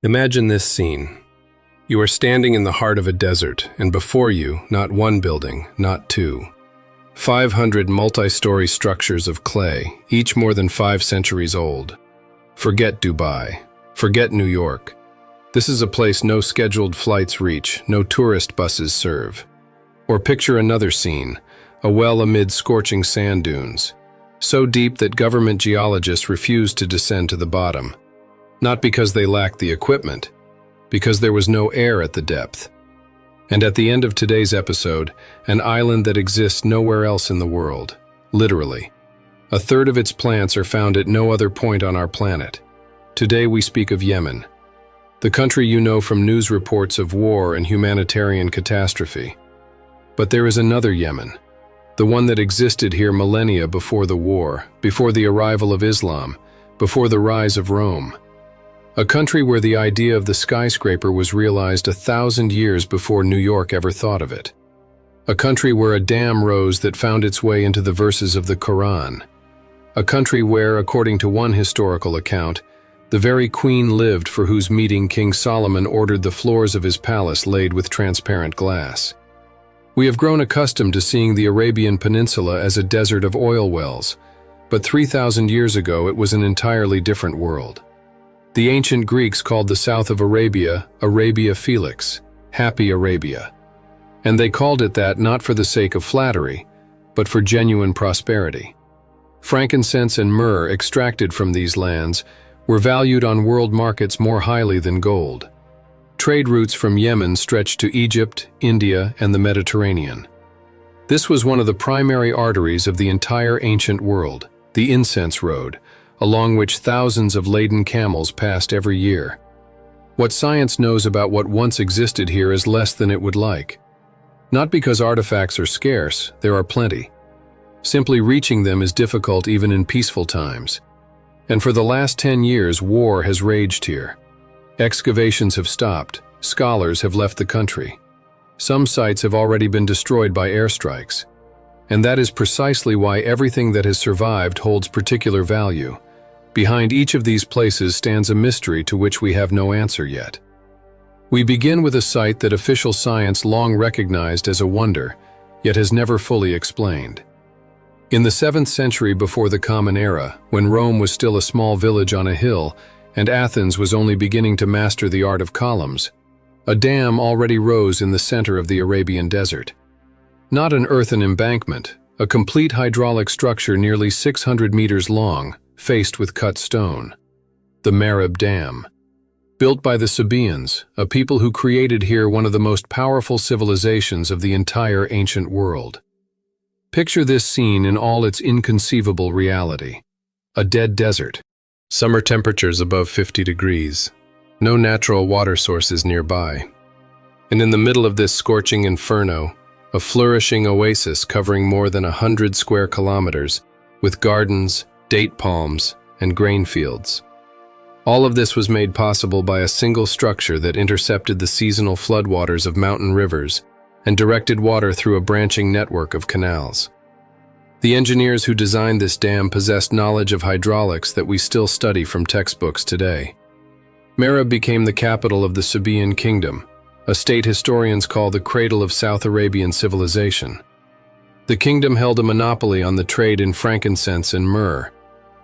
Imagine this scene. You are standing in the heart of a desert, and before you, not one building, not two. 500 multi-story structures of clay, each more than 5 centuries old. Forget Dubai. Forget New York. This is a place no scheduled flights reach, no tourist buses serve. Or picture another scene, a well amid scorching sand dunes, so deep that government geologists refuse to descend to the bottom. Not because they lacked the equipment, because there was no air at the depth. And at the end of today's episode, an island that exists nowhere else in the world, literally. A third of its plants are found at no other point on our planet. Today we speak of Yemen, the country you know from news reports of war and humanitarian catastrophe. But there is another Yemen, the one that existed here millennia before the war, before the arrival of Islam, before the rise of Rome. A country where the idea of the skyscraper was realized 1,000 years before New York ever thought of it. A country where a dam rose that found its way into the verses of the Quran. A country where, according to one historical account, the very queen lived for whose meeting King Solomon ordered the floors of his palace laid with transparent glass. We have grown accustomed to seeing the Arabian Peninsula as a desert of oil wells, but 3,000 years ago it was an entirely different world. The ancient Greeks called the south of Arabia, Arabia Felix, Happy Arabia. And they called it that not for the sake of flattery, but for genuine prosperity. Frankincense and myrrh extracted from these lands were valued on world markets more highly than gold. Trade routes from Yemen stretched to Egypt, India, and the Mediterranean. This was one of the primary arteries of the entire ancient world, the incense road, along which thousands of laden camels passed every year. What science knows about what once existed here is less than it would like. Not because artifacts are scarce, there are plenty. Simply reaching them is difficult even in peaceful times. And for the last 10 years, war has raged here. Excavations have stopped, scholars have left the country. Some sites have already been destroyed by airstrikes. And that is precisely why everything that has survived holds particular value. Behind each of these places stands a mystery to which we have no answer yet. We begin with a site that official science long recognized as a wonder, yet has never fully explained. In the 7th century before the Common Era, when Rome was still a small village on a hill and Athens was only beginning to master the art of columns, a dam already rose in the center of the Arabian desert. Not an earthen embankment, a complete hydraulic structure nearly 600 meters long, faced with cut stone. The Marib Dam. Built by the Sabaeans, a people who created here one of the most powerful civilizations of the entire ancient world. Picture this scene in all its inconceivable reality. A dead desert. Summer temperatures above 50 degrees. No natural water sources nearby. And in the middle of this scorching inferno, a flourishing oasis covering more than 100 square kilometers, with gardens, date palms, and grain fields. All of this was made possible by a single structure that intercepted the seasonal floodwaters of mountain rivers and directed water through a branching network of canals. The engineers who designed this dam possessed knowledge of hydraulics that we still study from textbooks today. Marib became the capital of the Sabaean kingdom, a state historians call the cradle of South Arabian civilization. The kingdom held a monopoly on the trade in frankincense and myrrh,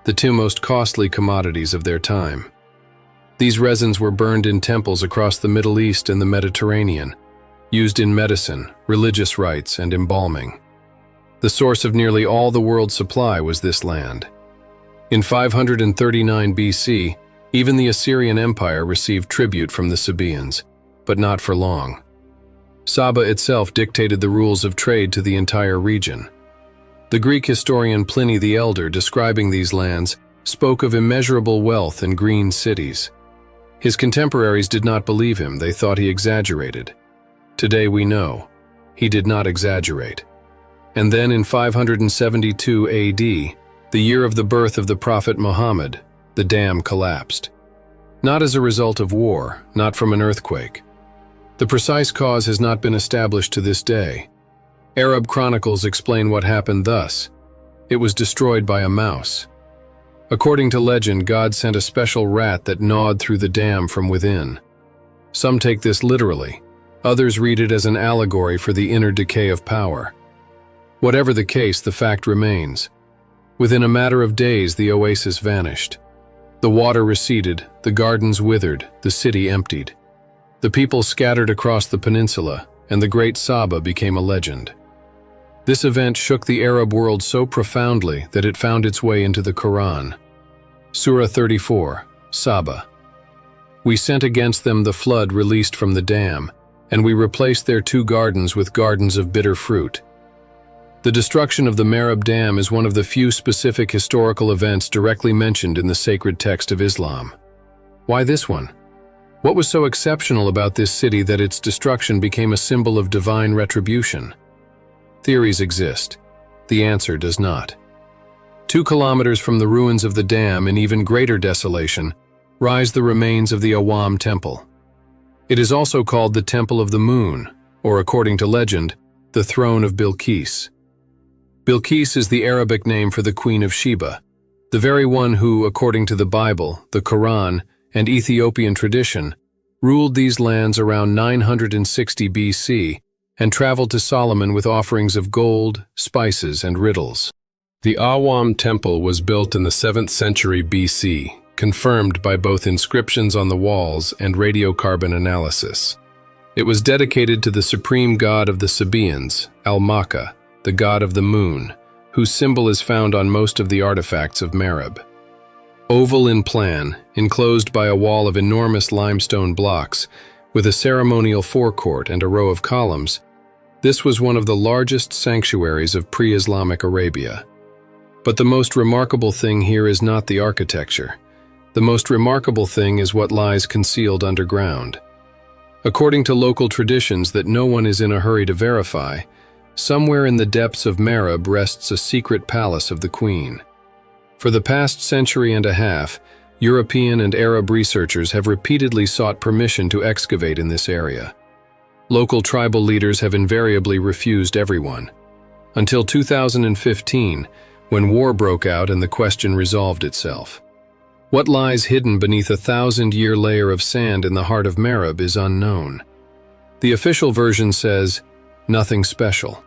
the two most costly commodities of their time. These resins were burned in temples across the Middle East and the Mediterranean, used in medicine, religious rites, and embalming. The source of nearly all the world's supply was this land. In 539 BC, even the Assyrian Empire received tribute from the Sabaeans, but not for long. Saba itself dictated the rules of trade to the entire region. The Greek historian Pliny the Elder, describing these lands, spoke of immeasurable wealth and green cities. His contemporaries did not believe him, they thought he exaggerated. Today we know, he did not exaggerate. And then in 572 AD, the year of the birth of the Prophet Muhammad, the dam collapsed. Not as a result of war, not from an earthquake. The precise cause has not been established to this day. Arab chronicles explain what happened thus. It was destroyed by a mouse. According to legend, God sent a special rat that gnawed through the dam from within. Some take this literally. Others read it as an allegory for the inner decay of power. Whatever the case, the fact remains. Within a matter of days, the oasis vanished. The water receded, the gardens withered, the city emptied. The people scattered across the peninsula, and the Great Saba became a legend. This event shook the Arab world so profoundly that it found its way into the Quran. Surah 34, Saba. We sent against them the flood released from the dam, and we replaced their 2 gardens with gardens of bitter fruit. The destruction of the Marib Dam is one of the few specific historical events directly mentioned in the sacred text of Islam. Why this one? What was so exceptional about this city that its destruction became a symbol of divine retribution? Theories exist. The answer does not. 2 kilometers from the ruins of the dam, in even greater desolation, rise the remains of the Awam Temple. It is also called the Temple of the Moon, or according to legend, the Throne of Bilqis. Bilqis is the Arabic name for the Queen of Sheba, the very one who, according to the Bible, the Quran, and Ethiopian tradition, ruled these lands around 960 BC and traveled to Solomon with offerings of gold, spices, and riddles. The Awam Temple was built in the 7th century BC, confirmed by both inscriptions on the walls and radiocarbon analysis. It was dedicated to the supreme god of the Sabaeans, Al-Maka, the god of the moon, whose symbol is found on most of the artifacts of Marib. Oval in plan, enclosed by a wall of enormous limestone blocks, with a ceremonial forecourt and a row of columns, this was one of the largest sanctuaries of pre-Islamic Arabia. But the most remarkable thing here is not the architecture. The most remarkable thing is what lies concealed underground. According to local traditions that no one is in a hurry to verify, somewhere in the depths of Marib rests a secret palace of the Queen. For the past century and a half, European and Arab researchers have repeatedly sought permission to excavate in this area. Local tribal leaders have invariably refused everyone. Until 2015, when war broke out and the question resolved itself. What lies hidden beneath a 1,000-year layer of sand in the heart of Marib is unknown. The official version says, "Nothing special."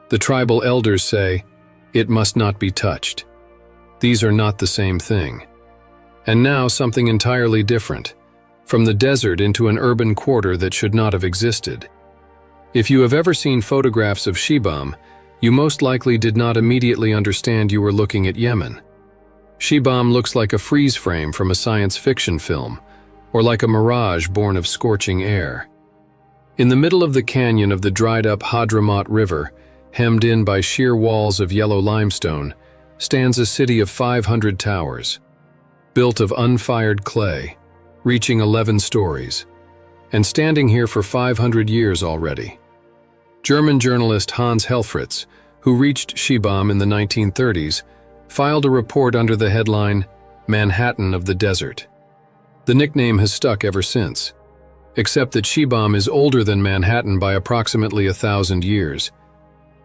The tribal elders say, "It must not be touched." These are not the same thing. And now something entirely different, from the desert into an urban quarter that should not have existed. If you have ever seen photographs of Shibam, you most likely did not immediately understand you were looking at Yemen. Shibam looks like a freeze frame from a science fiction film, or like a mirage born of scorching air. In the middle of the canyon of the dried-up Hadramaut River, hemmed in by sheer walls of yellow limestone, stands a city of 500 towers, built of unfired clay, reaching 11 stories, and standing here for 500 years already. German journalist Hans Helfritz, who reached Shibam in the 1930s, filed a report under the headline, "Manhattan of the Desert." The nickname has stuck ever since, except that Shibam is older than Manhattan by approximately 1,000 years.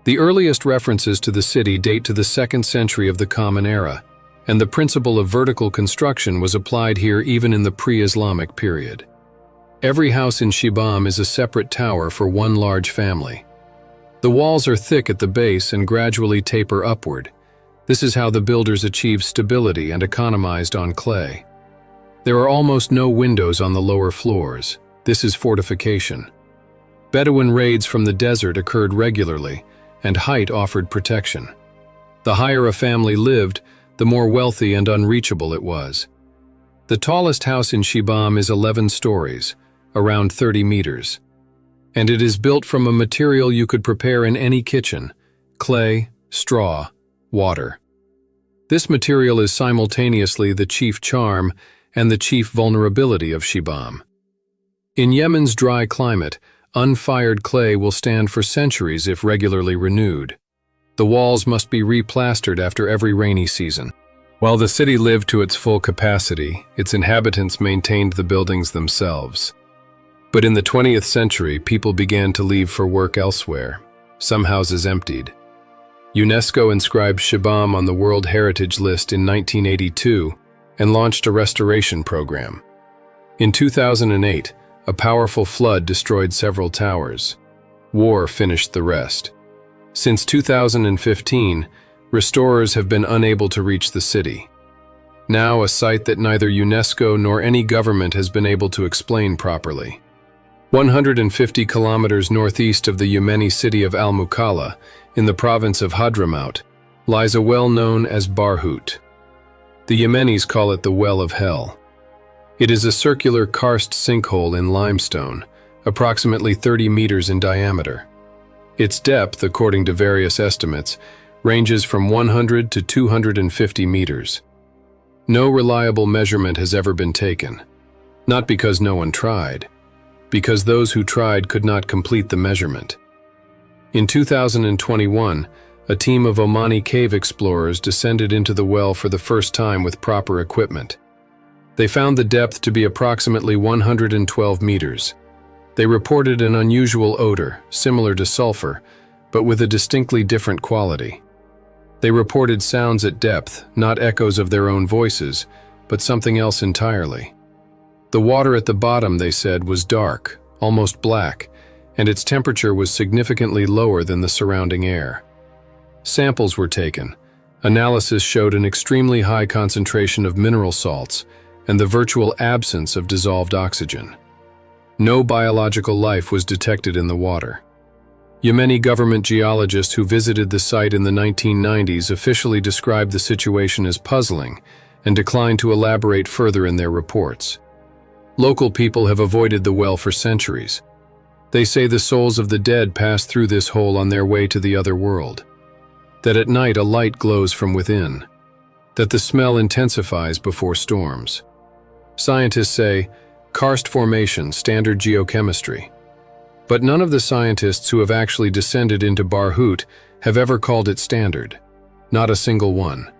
The earliest references to the city date to the 2nd century of the Common Era, and the principle of vertical construction was applied here even in the pre-Islamic period. Every house in Shibam is a separate tower for one large family. The walls are thick at the base and gradually taper upward. This is how the builders achieved stability and economized on clay. There are almost no windows on the lower floors. This is fortification. Bedouin raids from the desert occurred regularly, and height offered protection. The higher a family lived, the more wealthy and unreachable it was. The tallest house in Shibam is 11 stories, around 30 meters. And it is built from a material you could prepare in any kitchen: clay, straw, water. This material is simultaneously the chief charm and the chief vulnerability of Shibam. In Yemen's dry climate, unfired clay will stand for centuries if regularly renewed. The walls must be replastered after every rainy season. While the city lived to its full capacity, its inhabitants maintained the buildings themselves. But in the 20th century, people began to leave for work elsewhere. Some houses emptied. UNESCO inscribed Shibam on the World Heritage List in 1982 and launched a restoration program. In 2008, a powerful flood destroyed several towers. War finished the rest. Since 2015, restorers have been unable to reach the city. Now a site that neither UNESCO nor any government has been able to explain properly. 150 kilometers northeast of the Yemeni city of Al-Mukalla, in the province of Hadramaut, lies a well known as Barhout. The Yemenis call it the Well of Hell. It is a circular karst sinkhole in limestone, approximately 30 meters in diameter. Its depth, according to various estimates, ranges from 100 to 250 meters. No reliable measurement has ever been taken. Not because no one tried, because those who tried could not complete the measurement. In 2021, a team of Omani cave explorers descended into the well for the first time with proper equipment. They found the depth to be approximately 112 meters. They reported an unusual odor, similar to sulfur, but with a distinctly different quality. They reported sounds at depth, not echoes of their own voices, but something else entirely. The water at the bottom, they said, was dark, almost black, and its temperature was significantly lower than the surrounding air. Samples were taken. Analysis showed an extremely high concentration of mineral salts and the virtual absence of dissolved oxygen. No biological life was detected in the water. Yemeni government geologists who visited the site in the 1990s officially described the situation as puzzling and declined to elaborate further in their reports. Local people have avoided the well for centuries. They say the souls of the dead pass through this hole on their way to the other world. That at night a light glows from within. That the smell intensifies before storms. Scientists say, karst formation, standard geochemistry. But none of the scientists who have actually descended into Barhout have ever called it standard. Not a single one.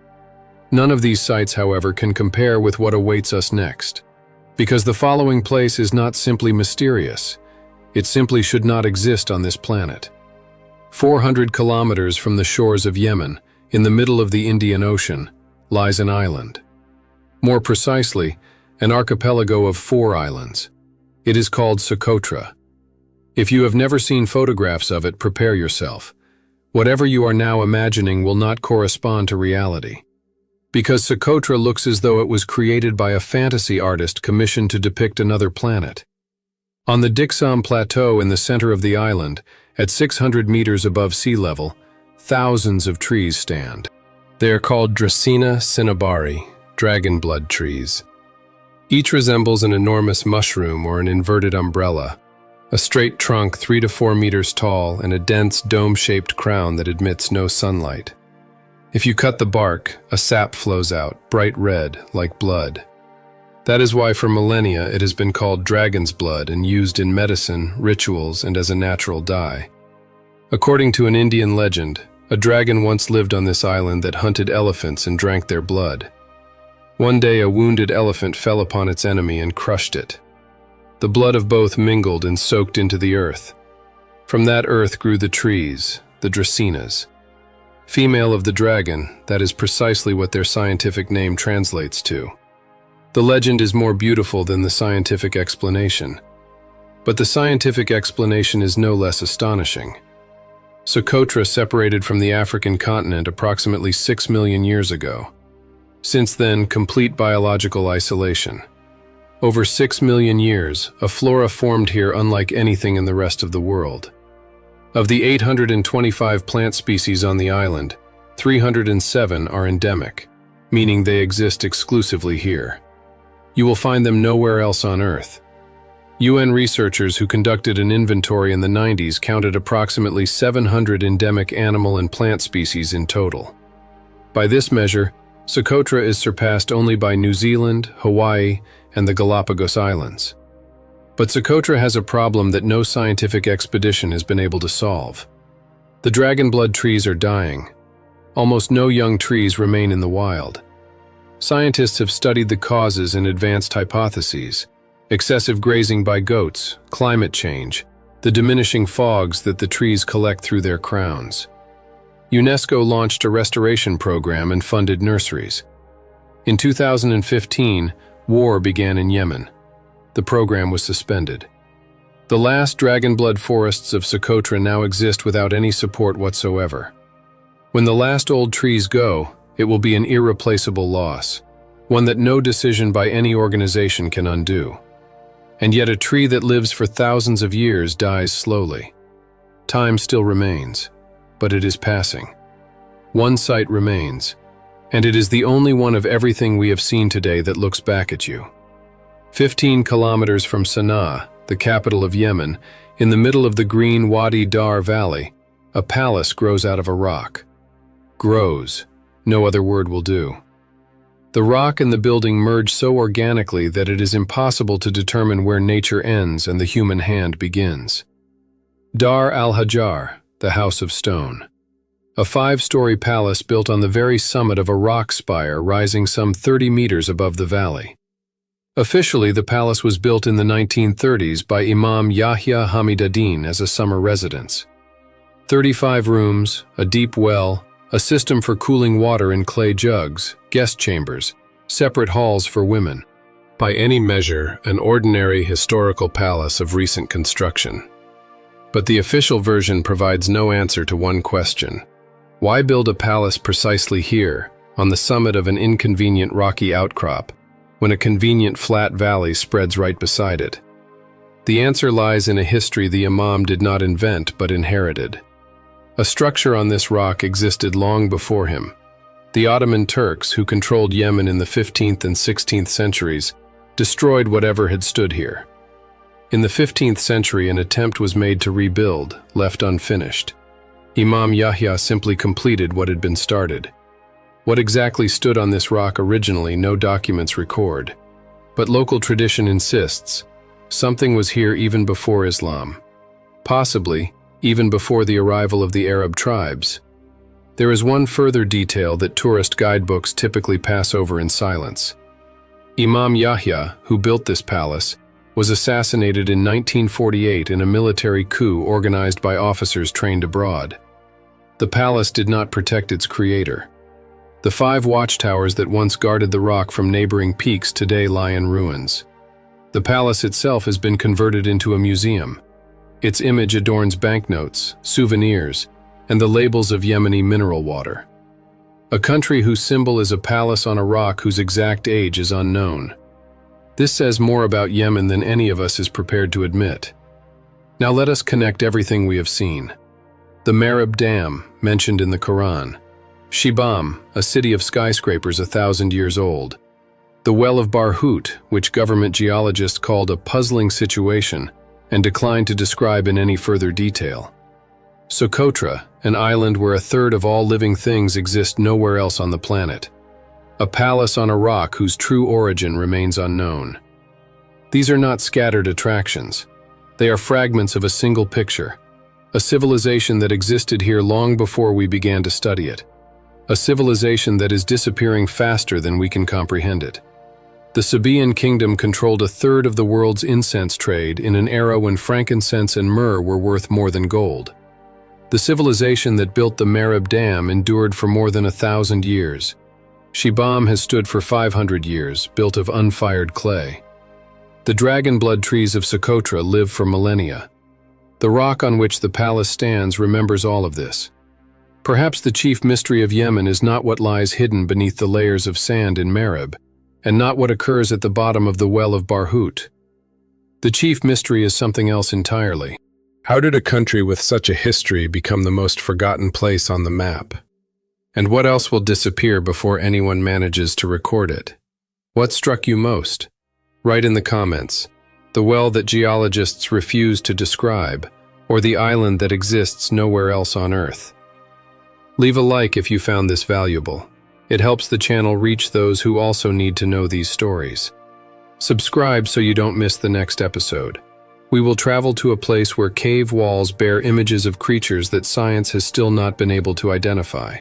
None of these sites, however, can compare with what awaits us next. Because the following place is not simply mysterious. It simply should not exist on this planet. 400 kilometers from the shores of Yemen, in the middle of the Indian Ocean, lies an island. More precisely, an archipelago of 4 islands. It is called Socotra. If you have never seen photographs of it, prepare yourself. Whatever you are now imagining will not correspond to reality. Because Socotra looks as though it was created by a fantasy artist commissioned to depict another planet. On the Dixam Plateau in the center of the island, at 600 meters above sea level, thousands of trees stand. They are called Dracaena cinnabari, dragon blood trees. Each resembles an enormous mushroom or an inverted umbrella, a straight trunk 3 to 4 meters tall and a dense dome-shaped crown that admits no sunlight. If you cut the bark, a sap flows out, bright red, like blood. That is why for millennia it has been called dragon's blood and used in medicine, rituals, and as a natural dye. According to an Indian legend, a dragon once lived on this island that hunted elephants and drank their blood. One day a wounded elephant fell upon its enemy and crushed it. The blood of both mingled and soaked into the earth. From that earth grew the trees, the Dracaenas. Female of the dragon, that is precisely what their scientific name translates to. The legend is more beautiful than the scientific explanation. But the scientific explanation is no less astonishing. Socotra separated from the African continent approximately 6 million years ago. Since then, complete biological isolation. Over 6 million years, a flora formed here unlike anything in the rest of the world. Of the 825 plant species on the island, 307 are endemic, meaning they exist exclusively here. You will find them nowhere else on Earth. UN researchers who conducted an inventory in the 90s counted approximately 700 endemic animal and plant species in total. By this measure, Socotra is surpassed only by New Zealand, Hawaii, and the Galapagos Islands. But Socotra has a problem that no scientific expedition has been able to solve. The dragon blood trees are dying. Almost no young trees remain in the wild. Scientists have studied the causes and advanced hypotheses: excessive grazing by goats, climate change, the diminishing fogs that the trees collect through their crowns. UNESCO launched a restoration program and funded nurseries. In 2015, war began in Yemen. The program was suspended. The last dragon-blood forests of Socotra now exist without any support whatsoever. When the last old trees go, it will be an irreplaceable loss, one that no decision by any organization can undo. And yet a tree that lives for thousands of years dies slowly. Time still remains, but it is passing. One site remains, and it is the only one of everything we have seen today that looks back at you. 15 kilometers from Sana'a, the capital of Yemen, in the middle of the green Wadi Dar Valley, a palace grows out of a rock. Grows. No other word will do. The rock and the building merge so organically that it is impossible to determine where nature ends and the human hand begins. Dar al-Hajar, the House of Stone. A 5-story palace built on the very summit of a rock spire rising some 30 meters above the valley. Officially, the palace was built in the 1930s by Imam Yahya Hamid ad-Din as a summer residence. 35 rooms, a deep well, a system for cooling water in clay jugs, guest chambers, separate halls for women. By any measure, an ordinary historical palace of recent construction. But the official version provides no answer to one question. Why build a palace precisely here, on the summit of an inconvenient rocky outcrop, when a convenient flat valley spreads right beside it? The answer lies in a history the Imam did not invent but inherited. A structure on this rock existed long before him. The Ottoman Turks, who controlled Yemen in the 15th and 16th centuries, destroyed whatever had stood here. In the 15th century, an attempt was made to rebuild, left unfinished. Imam Yahya simply completed what had been started. What exactly stood on this rock originally, no documents record. But local tradition insists, something was here even before Islam. Possibly, even before the arrival of the Arab tribes. There is one further detail that tourist guidebooks typically pass over in silence. Imam Yahya, who built this palace, was assassinated in 1948 in a military coup organized by officers trained abroad. The palace did not protect its creator. The 5 watchtowers that once guarded the rock from neighboring peaks today lie in ruins. The palace itself has been converted into a museum. Its image adorns banknotes, souvenirs, and the labels of Yemeni mineral water. A country whose symbol is a palace on a rock whose exact age is unknown. This says more about Yemen than any of us is prepared to admit. Now let us connect everything we have seen. The Marib Dam, mentioned in the Quran. Shibam, a city of skyscrapers 1,000 years old. The Well of Barhut, which government geologists called a puzzling situation and declined to describe in any further detail. Socotra, an island where 1/3 of all living things exist nowhere else on the planet. A palace on a rock whose true origin remains unknown. These are not scattered attractions. They are fragments of a single picture. A civilization that existed here long before we began to study it. A civilization that is disappearing faster than we can comprehend it. The Sabaean kingdom controlled 1/3 of the world's incense trade in an era when frankincense and myrrh were worth more than gold. The civilization that built the Marib Dam endured for more than 1,000 years. Shibam has stood for 500 years, built of unfired clay. The dragon blood trees of Socotra live for millennia. The rock on which the palace stands remembers all of this. Perhaps the chief mystery of Yemen is not what lies hidden beneath the layers of sand in Marib, and not what occurs at the bottom of the Well of Barhut. The chief mystery is something else entirely. How did a country with such a history become the most forgotten place on the map? And what else will disappear before anyone manages to record it? What struck you most? Write in the comments. The well that geologists refuse to describe, or the island that exists nowhere else on Earth. Leave a like if you found this valuable. It helps the channel reach those who also need to know these stories. Subscribe so you don't miss the next episode. We will travel to a place where cave walls bear images of creatures that science has still not been able to identify.